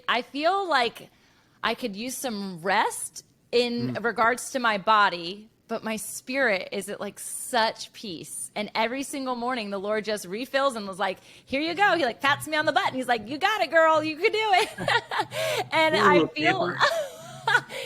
I feel like I could use some rest in regards to my body, but my spirit is at like such peace. And every single morning the Lord just refills and was like, here you go. He like pats me on the butt and he's like, you got it, girl. You can do it. And Poor I little feel camper.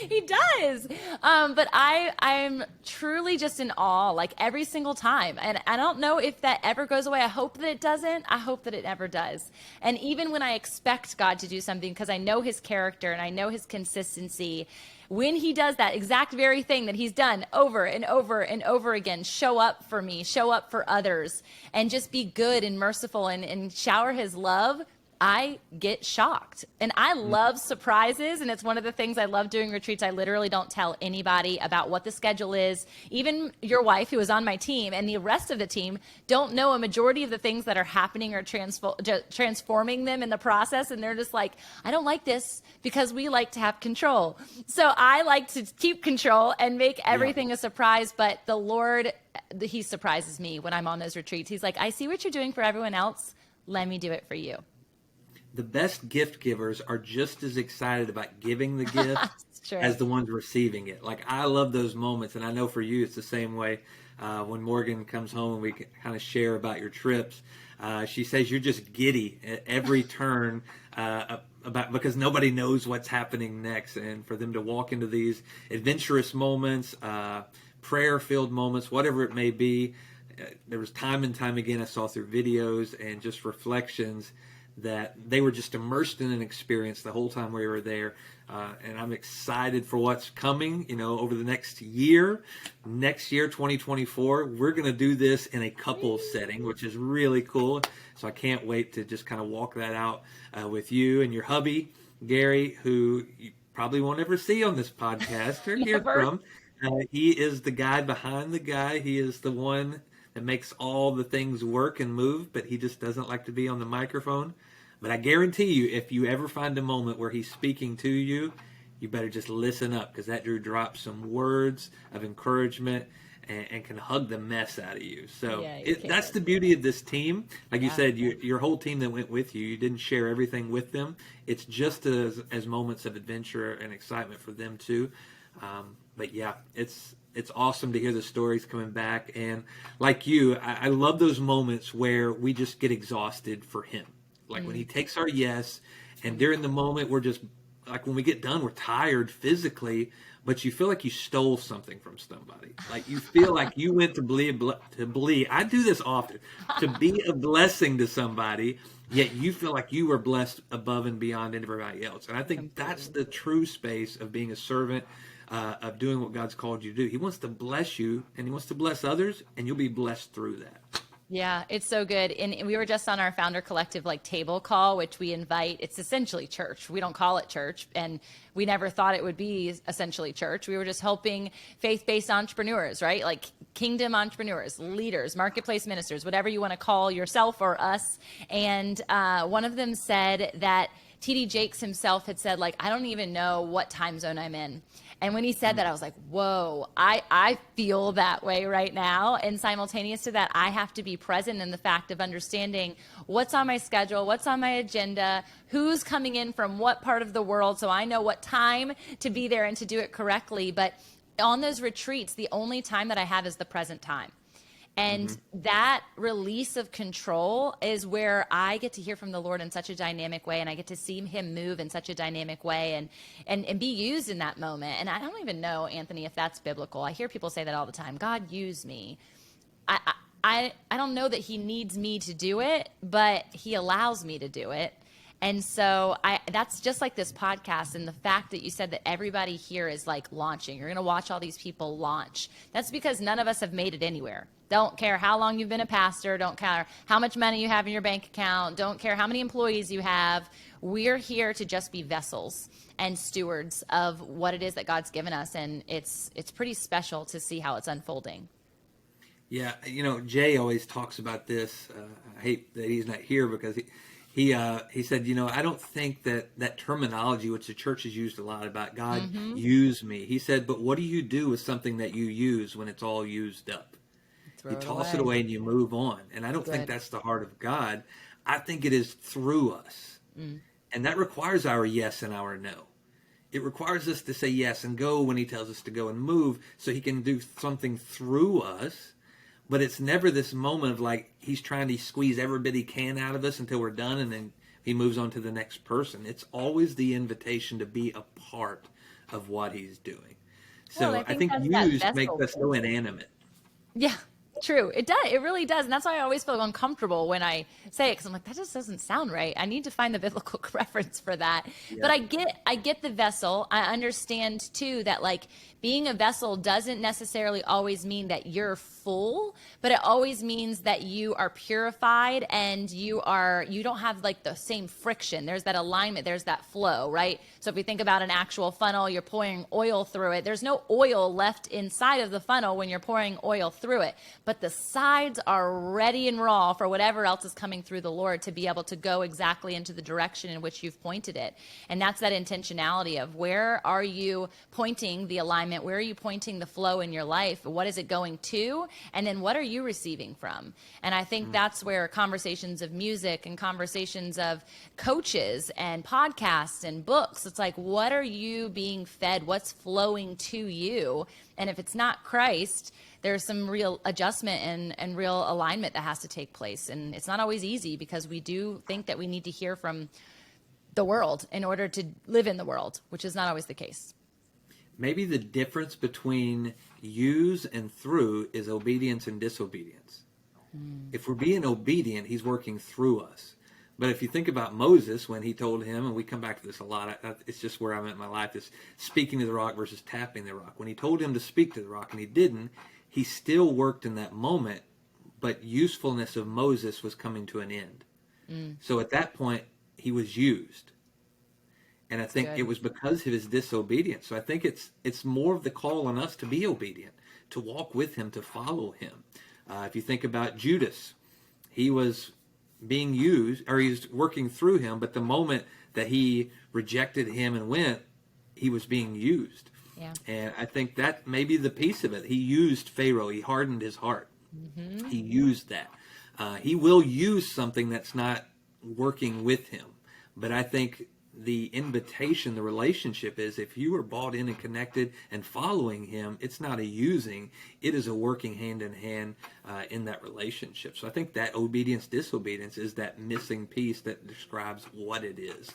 he does. But I'm truly just in awe, like every single time. And I don't know if that ever goes away. I hope that it doesn't. I hope that it never does. And even when I expect God to do something, because I know his character and I know his consistency, when he does that exact very thing that he's done over and over and over again, show up for me, show up for others, and just be good and merciful and shower his love, I get shocked. And I love surprises. And it's one of the things I love doing retreats. I literally don't tell anybody about what the schedule is. Even your wife, who is on my team, and the rest of the team don't know a majority of the things that are happening or transforming them in the process. And they're just like, I don't like this because we like to have control. So I like to keep control and make everything a surprise. But the Lord, he surprises me when I'm on those retreats. He's like, I see what you're doing for everyone else. Let me do it for you. The best gift givers are just as excited about giving the gift as the ones receiving it. Like, I love those moments, and I know for you it's the same way. When Morgan comes home and we kind of share about your trips, she says you're just giddy at every turn because nobody knows what's happening next. And for them to walk into these adventurous moments, prayer-filled moments, whatever it may be, there was time and time again I saw through videos and just reflections that they were just immersed in an experience the whole time we were there. And I'm excited for what's coming, over the next year. Next year, 2024, we're going to do this in a couples setting, which is really cool. So I can't wait to just kind of walk that out with you and your hubby, Gary, who you probably won't ever see on this podcast or hear from. He is the guy behind the guy. He is the one that makes all the things work and move, but he just doesn't like to be on the microphone. But I guarantee you, if you ever find a moment where he's speaking to you, you better just listen up, because that dude drops some words of encouragement and can hug the mess out of you. So that's the beauty of this team. Like you said, your whole team that went with you, you didn't share everything with them. It's just as moments of adventure and excitement for them too. But yeah, it's awesome to hear the stories coming back. And like you, I love those moments where we just get exhausted for him. Like when he takes our yes, and during the moment we're just, like when we get done, we're tired physically, but you feel like you stole something from somebody. Like you feel like you went to believe. I do this often, to be a blessing to somebody, yet you feel like you were blessed above and beyond everybody else. And I think that's the true space of being a servant, of doing what God's called you to do. He wants to bless you, and he wants to bless others, and you'll be blessed through that. Yeah, it's so good. And we were just on our founder collective table call, which we invite. It's essentially church. We don't call it church, and we never thought it would be essentially church. We were just helping faith-based entrepreneurs, right? Like kingdom entrepreneurs, leaders, marketplace ministers, whatever you want to call yourself or us. And one of them said that TD Jakes himself had said, I don't even know what time zone I'm in. And when he said that, I was like, whoa, I feel that way right now. And simultaneous to that, I have to be present in the fact of understanding what's on my schedule, what's on my agenda, who's coming in from what part of the world, so I know what time to be there and to do it correctly. But on those retreats, the only time that I have is the present time. And that release of control is where I get to hear from the Lord in such a dynamic way, and I get to see him move in such a dynamic way and be used in that moment. And I don't even know, Anthony, if that's biblical. I hear people say that all the time. God, use me. I don't know that he needs me to do it, but he allows me to do it. And so that's just like this podcast, and the fact that you said that everybody here is launching. You're going to watch all these people launch. That's because none of us have made it anywhere. Don't care how long you've been a pastor. Don't care how much money you have in your bank account. Don't care how many employees you have. We're here to just be vessels and stewards of what it is that God's given us. And it's pretty special to see how it's unfolding. Yeah. Jay always talks about this. I hate that he's not here, because he said, I don't think that terminology, which the church has used a lot about God, use me. He said, but what do you do with something that you use when it's all used up? You toss it away and you move on. And I don't think that's the heart of God. I think it is through us And that requires our yes and our no. It requires us to say yes and go when he tells us to go and move so he can do something through us. But it's never this moment of like he's trying to squeeze every bit he can out of us until we're done and then he moves on to the next person. It's always the invitation to be a part of what he's doing. Well, So I think that's that used makes vessel us so inanimate. Yeah, true. It does. It really does. And that's why I always feel uncomfortable when I say it because I'm like, that just doesn't sound right. I need to find the biblical reference for that. Yeah. But I get the vessel. I understand too that like being a vessel doesn't necessarily always mean that you're full, but it always means that you are purified and you don't have like the same friction. There's that alignment, there's that flow, right? So if we think about an actual funnel, you're pouring oil through it. There's no oil left inside of the funnel when you're pouring oil through it, but the sides are ready and raw for whatever else is coming through the Lord to be able to go exactly into the direction in which you've pointed it. And that's that intentionality of where are you pointing the alignment? Where are you pointing the flow in your life? What is it going to? And then what are you receiving from? And I think that's where conversations of music and conversations of coaches and podcasts and books, it's like, what are you being fed? What's flowing to you? And if it's not Christ, there's some real adjustment and real alignment that has to take place. And it's not always easy because we do think that we need to hear from the world in order to live in the world, which is not always the case. Maybe the difference between use and through is obedience and disobedience. If we're being obedient, he's working through us. But if you think about Moses, when he told him, and we come back to this a lot, it's just where I'm at in my life, is speaking to the rock versus tapping the rock. When he told him to speak to the rock and he didn't, he still worked in that moment, but usefulness of Moses was coming to an end. So at that point, he was used. And I think it was because of his disobedience. So I think it's more of the call on us to be obedient, to walk with him, to follow him. If you think about Judas, he was being used, or he was working through him, but the moment that he rejected him and went, he was being used. Yeah. And I think that may be the piece of it. He used Pharaoh. He hardened his heart. He used that. He will use something that's not working with him. But I think the invitation, the relationship is if you are bought in and connected and following him, it's not a using, it is a working hand in hand in that relationship. So I think that obedience, disobedience is that missing piece that describes what it is.